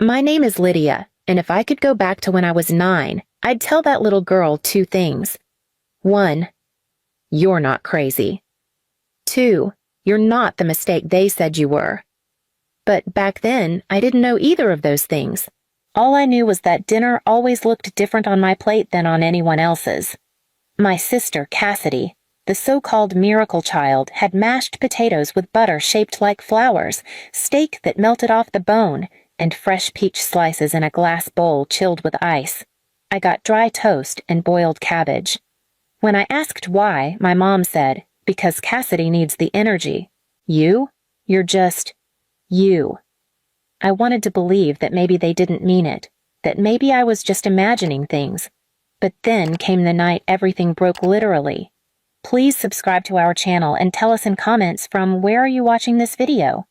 My name is Lydia, and if I could go back to when I was 9, I'd tell that little girl 2 things. 1. You're not crazy. 2. You're not the mistake they said you were. But back then, I didn't know either of those things. All I knew was that dinner always looked different on my plate than on anyone else's. My sister, Cassidy, the so-called miracle child, had mashed potatoes with butter shaped like flowers, steak that melted off the bone, and fresh peach slices in a glass bowl chilled with ice. I got dry toast and boiled cabbage. When I asked why, my mom said, "Because Cassidy needs the energy. You're just you." I wanted to believe that maybe they didn't mean it, that maybe I was just imagining things. But then came the night everything broke literally. Please subscribe to our channel and tell us in comments from where are you watching this video.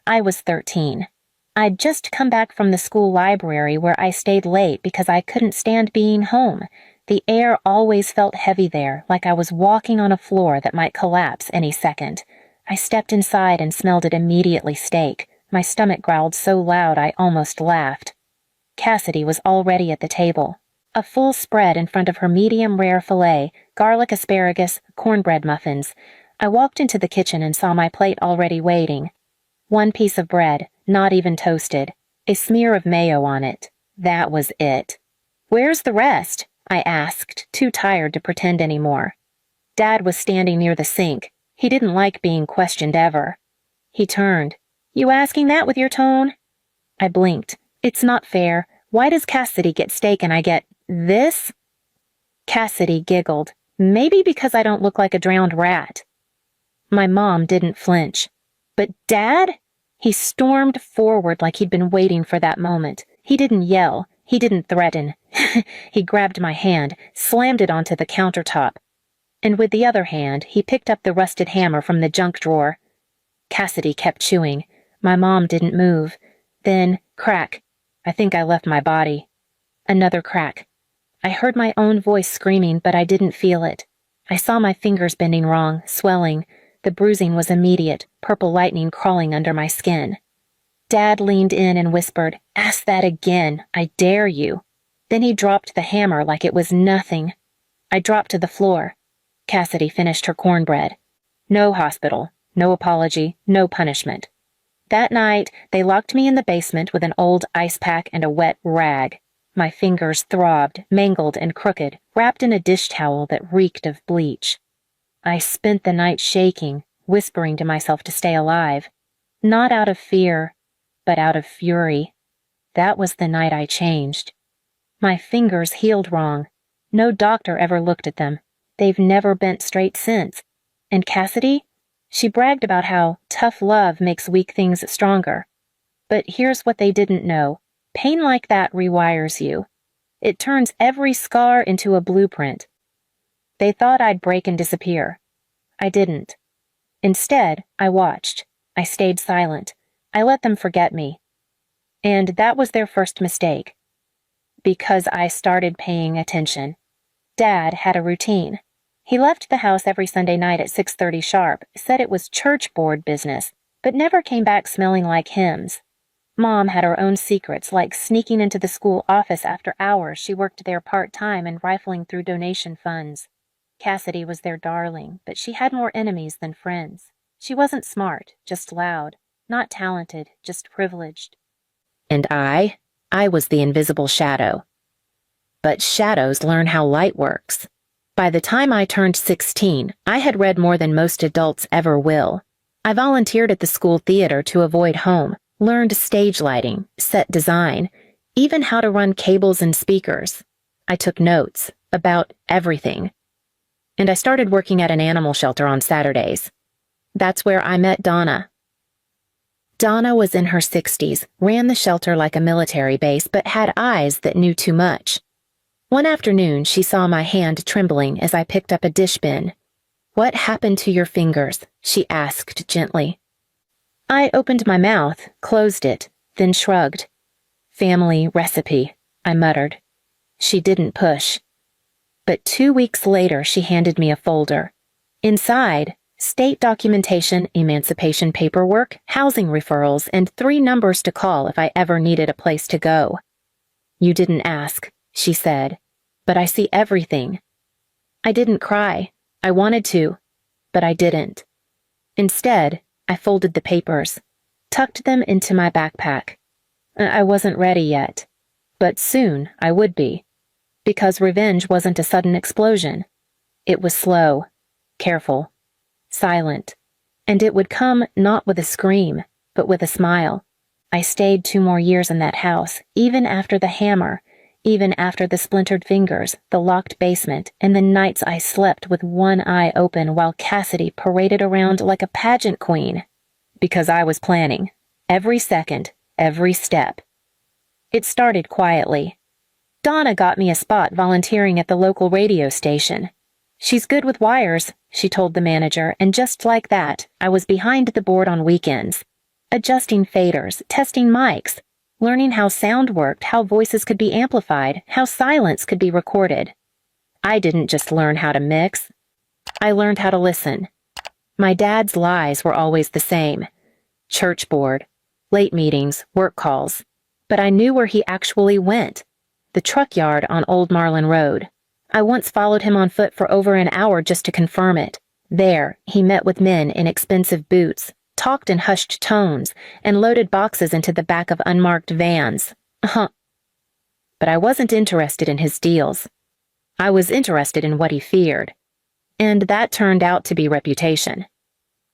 I was 13. I'd just come back from the school library where I stayed late because I couldn't stand being home. The air always felt heavy there, like I was walking on a floor that might collapse any second. I stepped inside and smelled it immediately steak. My stomach growled so loud I almost laughed. Cassidy was already at the table. A full spread in front of her medium-rare filet, garlic asparagus, cornbread muffins. I walked into the kitchen and saw my plate already waiting. 1 piece of bread, not even toasted. A smear of mayo on it. That was it. "Where's the rest?" I asked, too tired to pretend anymore. Dad was standing near the sink. He didn't like being questioned ever. He turned. "You asking that with your tone?" I blinked. "It's not fair. Why does Cassidy get steak and I get this?" Cassidy giggled. "Maybe because I don't look like a drowned rat." My mom didn't flinch. "But Dad?" He stormed forward like he'd been waiting for that moment. He didn't yell. He didn't threaten. He grabbed my hand, slammed it onto the countertop. And with the other hand, he picked up the rusted hammer from the junk drawer. Cassidy kept chewing. My mom didn't move. Then, crack. I think I left my body. Another crack. I heard my own voice screaming, but I didn't feel it. I saw my fingers bending wrong, swelling. The bruising was immediate, purple lightning crawling under my skin. Dad leaned in and whispered, "Ask that again. I dare you." Then he dropped the hammer like it was nothing. I dropped to the floor. Cassidy finished her cornbread. No hospital, no apology, no punishment. That night, they locked me in the basement with an old ice pack and a wet rag. My fingers throbbed, mangled and crooked, wrapped in a dish towel that reeked of bleach. I spent the night shaking, whispering to myself to stay alive. Not out of fear, but out of fury. That was the night I changed. My fingers healed wrong. No doctor ever looked at them. They've never bent straight since. And Cassidy? She bragged about how tough love makes weak things stronger. But here's what they didn't know. Pain like that rewires you. It turns every scar into a blueprint. They thought I'd break and disappear. I didn't. Instead, I watched. I stayed silent. I let them forget me. And that was their first mistake. Because I started paying attention. Dad had a routine. He left the house every Sunday night at 6:30 sharp, said it was church board business, but never came back smelling like hymns. Mom had her own secrets, like sneaking into the school office after hours. She worked there part-time and rifling through donation funds. Cassidy was their darling, but she had more enemies than friends. She wasn't smart, just loud. Not talented, just privileged. And I was the invisible shadow. But shadows learn how light works. By the time I turned 16, I had read more than most adults ever will. I volunteered at the school theater to avoid home, learned stage lighting, set design, even how to run cables and speakers. I took notes about everything. And I started working at an animal shelter on Saturdays. That's where I met Donna. Donna was in her 60s, ran the shelter like a military base, but had eyes that knew too much. One afternoon, she saw my hand trembling as I picked up a dish bin. "What happened to your fingers?" she asked gently. I opened my mouth, closed it, then shrugged. "Family recipe," I muttered. She didn't push. But 2 weeks later, she handed me a folder. Inside, State documentation, emancipation paperwork, housing referrals, and 3 numbers to call if I ever needed a place to go. "You didn't ask," she said, "but I see everything." I didn't cry. I wanted to, but I didn't. Instead, I folded the papers, tucked them into my backpack. I wasn't ready yet, but soon I would be, because revenge wasn't a sudden explosion. It was slow, careful, silent, and it would come not with a scream, but with a smile. I stayed 2 more years in that house, even after the hammer, even after the splintered fingers, the locked basement, and the nights I slept with one eye open while Cassidy paraded around like a pageant queen. Because I was planning, every second, every step. It started quietly. Donna got me a spot volunteering at the local radio station. "She's good with wires," she told the manager, and just like that, I was behind the board on weekends, adjusting faders, testing mics, learning how sound worked, how voices could be amplified, how silence could be recorded. I didn't just learn how to mix. I learned how to listen. My dad's lies were always the same. Church board, late meetings, work calls. But I knew where he actually went. The truck yard on Old Marlin Road. I once followed him on foot for over an hour just to confirm it. There, he met with men in expensive boots, talked in hushed tones, and loaded boxes into the back of unmarked vans. But I wasn't interested in his deals. I was interested in what he feared. And that turned out to be reputation.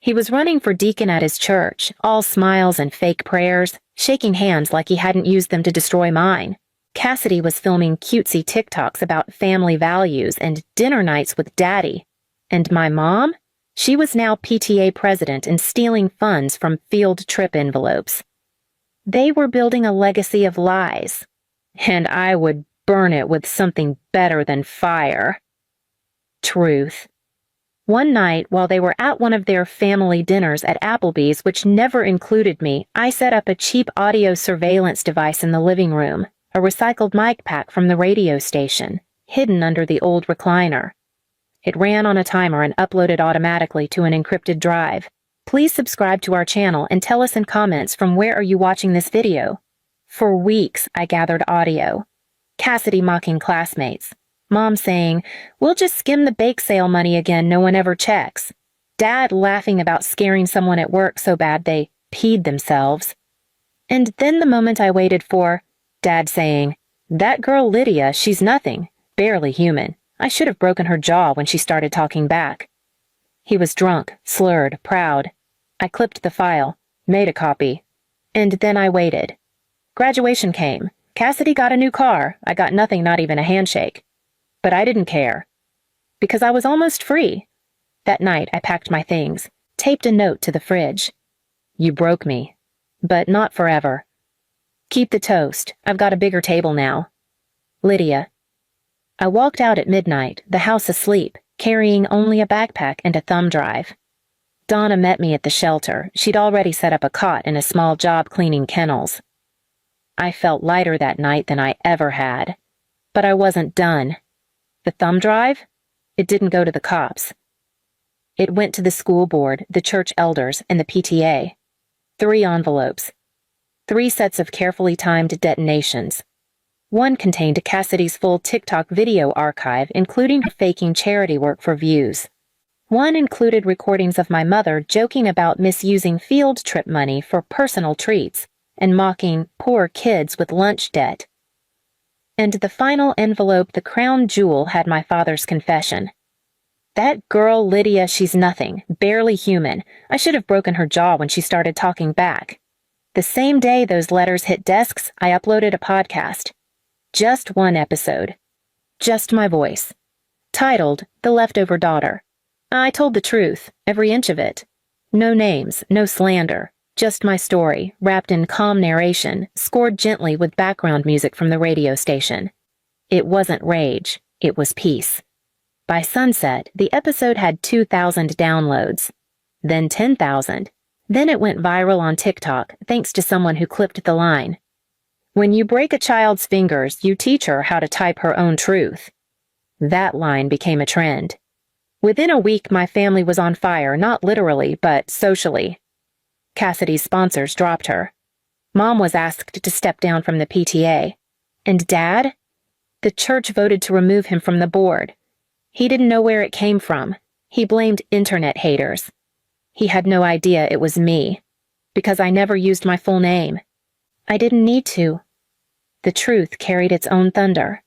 He was running for deacon at his church, all smiles and fake prayers, shaking hands like he hadn't used them to destroy mine. Cassidy was filming cutesy TikToks about family values and dinner nights with Daddy. And my mom? She was now PTA president and stealing funds from field trip envelopes. They were building a legacy of lies. And I would burn it with something better than fire. Truth. One night, while they were at one of their family dinners at Applebee's, which never included me, I set up a cheap audio surveillance device in the living room, a recycled mic pack from the radio station, hidden under the old recliner. It ran on a timer and uploaded automatically to an encrypted drive. Please subscribe to our channel and tell us in comments from where are you watching this video. For weeks, I gathered audio. Cassidy mocking classmates. Mom saying, "We'll just skim the bake sale money again, no one ever checks." Dad laughing about scaring someone at work so bad they peed themselves. And then the moment I waited for, Dad saying, "That girl Lydia, she's nothing, barely human. I should have broken her jaw when she started talking back." He was drunk, slurred, proud. I clipped the file, made a copy, and then I waited. Graduation came. Cassidy got a new car. I got nothing, not even a handshake. But I didn't care. Because I was almost free. That night, I packed my things, taped a note to the fridge. "You broke me. But not forever. Keep the toast. I've got a bigger table now. Lydia." I walked out at midnight, the house asleep, carrying only a backpack and a thumb drive. Donna met me at the shelter. She'd already set up a cot and a small job cleaning kennels. I felt lighter that night than I ever had. But I wasn't done. The thumb drive? It didn't go to the cops. It went to the school board, the church elders, and the PTA. 3 envelopes. 3 sets of carefully timed detonations. One contained Cassidy's full TikTok video archive, including her faking charity work for views. One included recordings of my mother joking about misusing field trip money for personal treats and mocking poor kids with lunch debt. And the final envelope, the crown jewel, had my father's confession. "That girl Lydia, she's nothing, barely human. I should have broken her jaw when she started talking back." The same day those letters hit desks, I uploaded a podcast. Just 1 episode. Just my voice. Titled, "The Leftover Daughter." I told the truth, every inch of it. No names, no slander. Just my story, wrapped in calm narration, scored gently with background music from the radio station. It wasn't rage, it was peace. By sunset, the episode had 2,000 downloads. Then 10,000. Then it went viral on TikTok, thanks to someone who clipped the line. "When you break a child's fingers, you teach her how to type her own truth." That line became a trend. Within a week, my family was on fire, not literally, but socially. Cassidy's sponsors dropped her. Mom was asked to step down from the PTA. And Dad? The church voted to remove him from the board. He didn't know where it came from. He blamed internet haters. He had no idea it was me, because I never used my full name. I didn't need to. The truth carried its own thunder.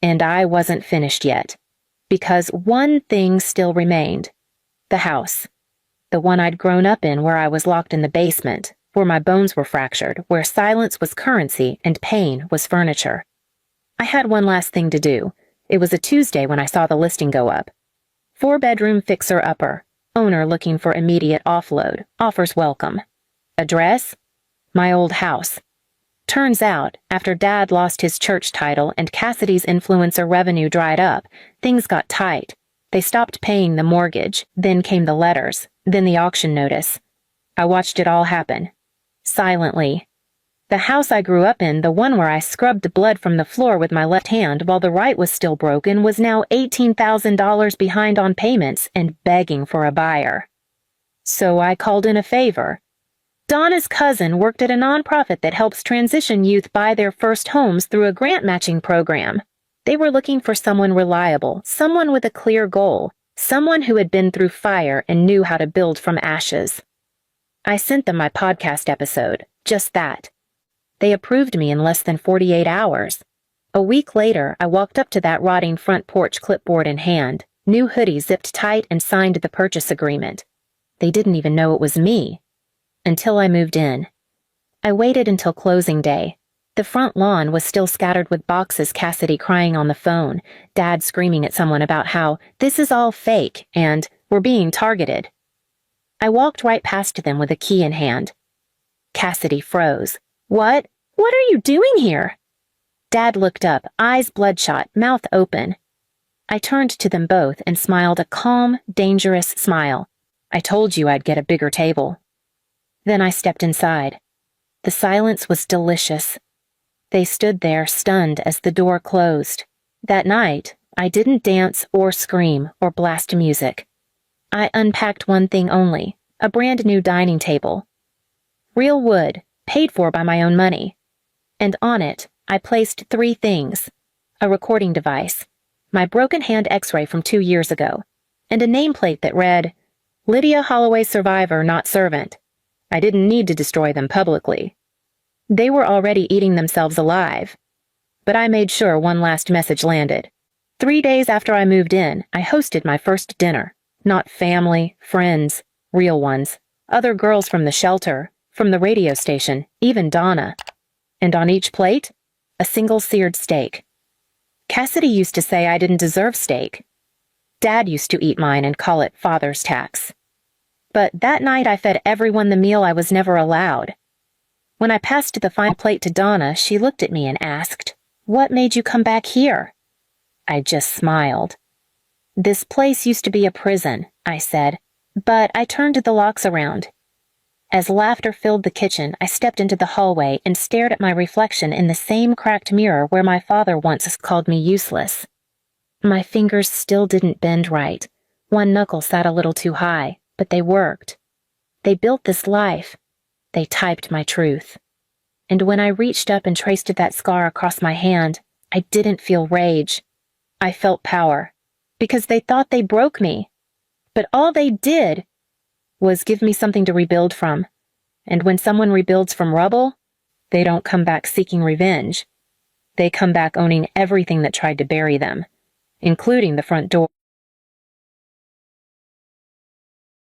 And I wasn't finished yet, because one thing still remained. The house. The one I'd grown up in, where I was locked in the basement, where my bones were fractured, where silence was currency and pain was furniture. I had one last thing to do. It was a Tuesday when I saw the listing go up. 4-bedroom fixer-upper. Owner looking for immediate offload. Offers welcome. Address? My old house. Turns out, after Dad lost his church title and Cassidy's influencer revenue dried up, things got tight. They stopped paying the mortgage, then came the letters, then the auction notice. I watched it all happen. Silently. The house I grew up in, the one where I scrubbed blood from the floor with my left hand while the right was still broken, was now $18,000 behind on payments and begging for a buyer. So I called in a favor. Donna's cousin worked at a nonprofit that helps transition youth buy their first homes through a grant matching program. They were looking for someone reliable, someone with a clear goal, someone who had been through fire and knew how to build from ashes. I sent them my podcast episode, just that. They approved me in less than 48 hours. A week later, I walked up to that rotting front porch, clipboard in hand, new hoodie zipped tight, and signed the purchase agreement. They didn't even know it was me. Until I moved in. I waited until closing day. The front lawn was still scattered with boxes, Cassidy crying on the phone, Dad screaming at someone about how this is all fake and we're being targeted. I walked right past them with a key in hand. Cassidy froze. What? What are you doing here? Dad looked up, eyes bloodshot, mouth open. I turned to them both and smiled a calm, dangerous smile. I told you I'd get a bigger table. Then I stepped inside. The silence was delicious. They stood there, stunned, as the door closed. That night, I didn't dance or scream or blast music. I unpacked one thing only, a brand new dining table. Real wood, paid for by my own money. And on it, I placed 3 things. A recording device, my broken hand x-ray from 2 years ago, and a nameplate that read, Lydia Holloway survivor, not servant. I didn't need to destroy them publicly. They were already eating themselves alive. But I made sure one last message landed. 3 days after I moved in, I hosted my first dinner. Not family, friends, real ones. Other girls from the shelter, from the radio station, even Donna. And on each plate, a single seared steak. Cassidy used to say I didn't deserve steak. Dad used to eat mine and call it father's tax. But that night I fed everyone the meal I was never allowed. When I passed the final plate to Donna, she looked at me and asked, "What made you come back here?" I just smiled. "This place used to be a prison," I said, but I turned the locks around. As laughter filled the kitchen, I stepped into the hallway and stared at my reflection in the same cracked mirror where my father once called me useless. My fingers still didn't bend right. One knuckle sat a little too high, but they worked. They built this life. They typed my truth. And when I reached up and traced that scar across my hand, I didn't feel rage. I felt power, because they thought they broke me. But all they did was give me something to rebuild from. And when someone rebuilds from rubble, they don't come back seeking revenge. They come back owning everything that tried to bury them, including the front door.